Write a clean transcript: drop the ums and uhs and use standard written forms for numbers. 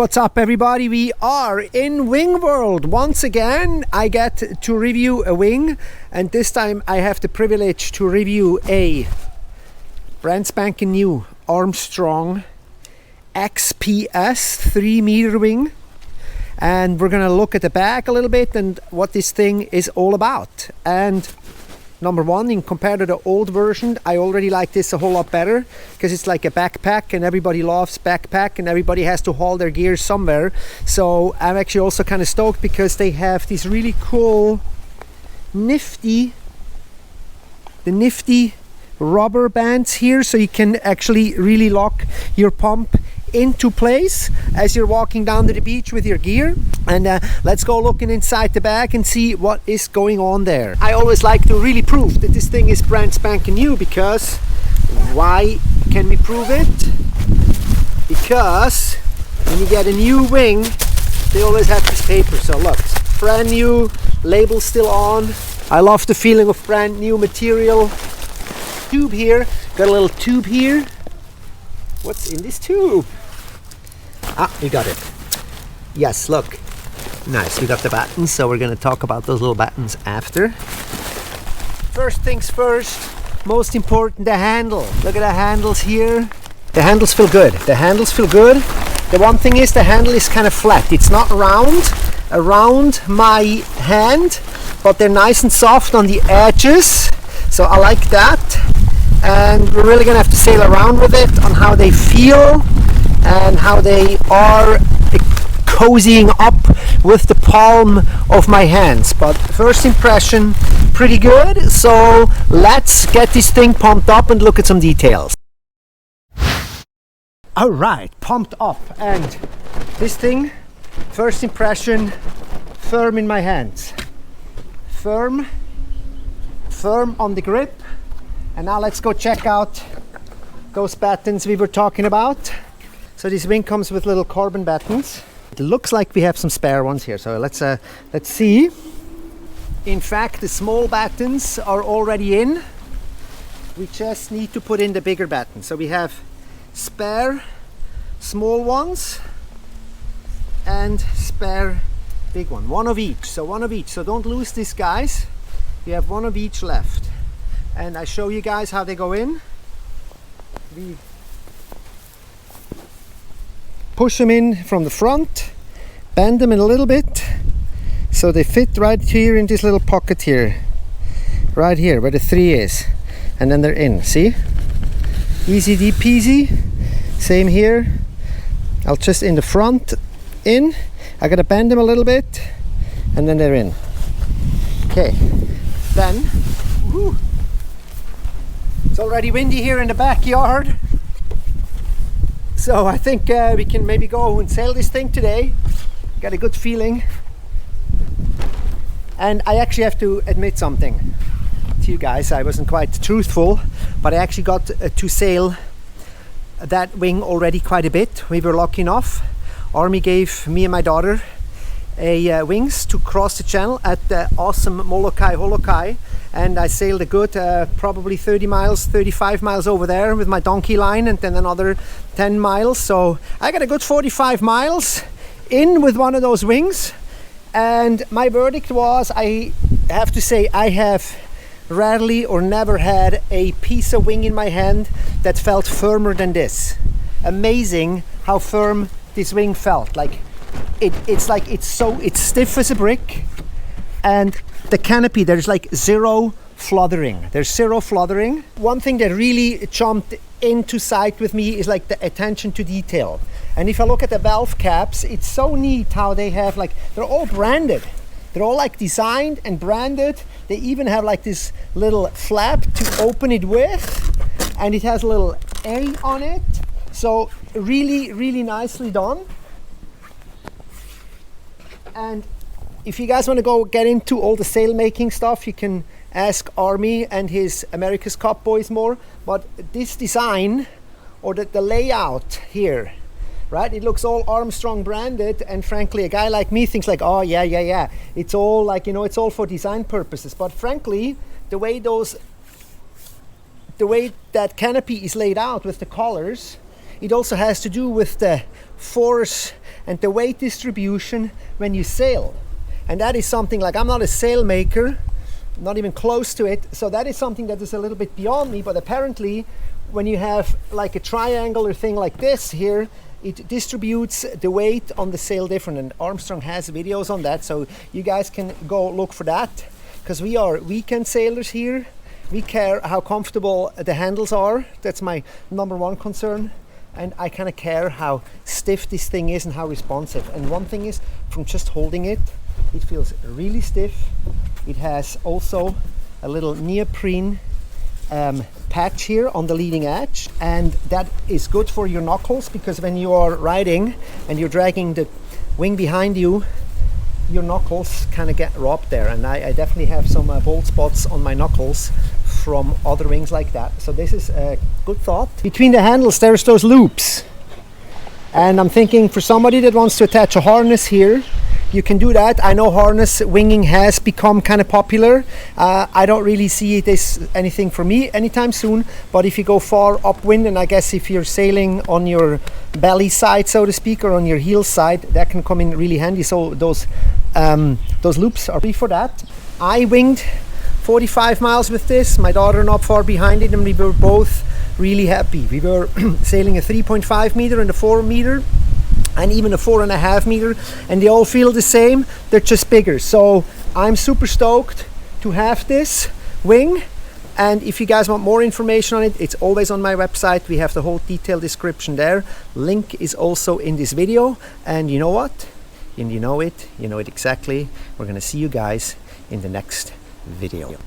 What's up, everybody? We are in Wing World once again. I get to review a wing, and this time I have the privilege to review a brand spanking new Armstrong XPS 3-meter wing. And we're gonna look at the back a little bit and what this thing is all about. And number one, in compared to the old version, I already like this a whole lot better because it's like a backpack, and everybody loves backpack and everybody has to haul their gear somewhere. So I'm actually also kind of stoked because they have these really cool nifty rubber bands here, so you can actually really lock your pump into place as you're walking down to the beach with your gear. And let's go looking inside the bag and see what is going on there. I always like to really prove that this thing is brand spanking new, because why can we prove it? Because when you get a new wing, they always have this paper. So look, it's brand new, label still on. I love the feeling of brand new material. Tube here, got a little tube here. What's in this tube? Ah, you got it. Yes, look. Nice, we got the buttons, so we're gonna talk about those little buttons after. First things first, most important, the handle. Look at the handles here. The handles feel good. The handles feel good. The one thing is the handle is kind of flat. It's not round around my hand, but they're nice and soft on the edges. So I like that. And we're really gonna have to sail around with it on how they feel and how they are cozying up with the palm of my hands. But first impression, pretty good. So let's get this thing pumped up and look at some details. All right, pumped up, and this thing, first impression, firm in my hands. Firm on the grip. And now let's go check out those buttons we were talking about. So this wing comes with little carbon buttons. It looks like we have some spare ones here. So let's see. In fact, the small buttons are already in. We just need to put in the bigger buttons. So we have spare small ones and spare big one of each. So one of each. So don't lose this, guys. We have one of each left. And I show you guys how they go in. We push them in from the front, bend them in a little bit so they fit right here in this little pocket here, right here where the 3 is, and then they're in. See, easy peasy. Same here. I'll just in the front in. I gotta bend them a little bit and then they're in. Okay, then woo, it's already windy here in the backyard, so I think we can maybe go and sail this thing today. Got a good feeling. And I actually have to admit something to you guys. I wasn't quite truthful, but I actually got to sail that wing already quite a bit. We were lucky enough. Army gave me and my daughter wings to cross the channel at the awesome Molokai Holokai, and I sailed a good probably 30 miles, 35 miles over there with my donkey line, and then another 10 miles. So I got a good 45 miles in with one of those wings, and my verdict was, I have to say, I have rarely or never had a piece of wing in my hand that felt firmer than this. Amazing how firm this wing felt. Like it's stiff as a brick, and the canopy, there's like zero fluttering. One thing that really jumped into sight with me is like the attention to detail. And if I look at the valve caps, it's so neat how they have, like, they're all branded. They're all like designed and branded. They even have like this little flap to open it with, and it has a little A on it. So really nicely done. And if you guys want to go get into all the sail making stuff, you can ask Army and his America's Cup boys more. But this design, or the layout here, right? It looks all Armstrong branded, and frankly, a guy like me thinks like, oh yeah, it's all like, you know, it's all for design purposes. But frankly, the way that canopy is laid out with the colors, it also has to do with the force and the weight distribution when you sail. And that is something like, I'm not a sail maker, not even close to it, so that is something that is a little bit beyond me, but apparently when you have like a triangular thing like this here, it distributes the weight on the sail different, and Armstrong has videos on that, so you guys can go look for that, because we are weekend sailors here. We care how comfortable the handles are. That's my number one concern, and I kind of care how stiff this thing is and how responsive. And one thing is, from just holding it, it feels really stiff. It has also a little neoprene patch here on the leading edge, and that is good for your knuckles, because when you are riding and you're dragging the wing behind you, your knuckles kind of get robbed there, and I definitely have some bald spots on my knuckles from other wings like that. So this is a good thought. Between the handles there's those loops, and I'm thinking for somebody that wants to attach a harness here, you can do that. I know harness winging has become kind of popular. I don't really see this anything for me anytime soon, but if you go far upwind, and I guess if you're sailing on your belly side, so to speak, or on your heel side, that can come in really handy. So those loops are free for that. I winged 45 miles with this, my daughter not far behind it, and we were both really happy. We were sailing a 3.5 meter and a 4 meter and even a 4.5 meter, and they all feel the same, they're just bigger. So I'm super stoked to have this wing, and if you guys want more information on it, it's always on my website. We have the whole detailed description there. Link is also in this video, and you know what? And you know it exactly. We're gonna see you guys in the next video.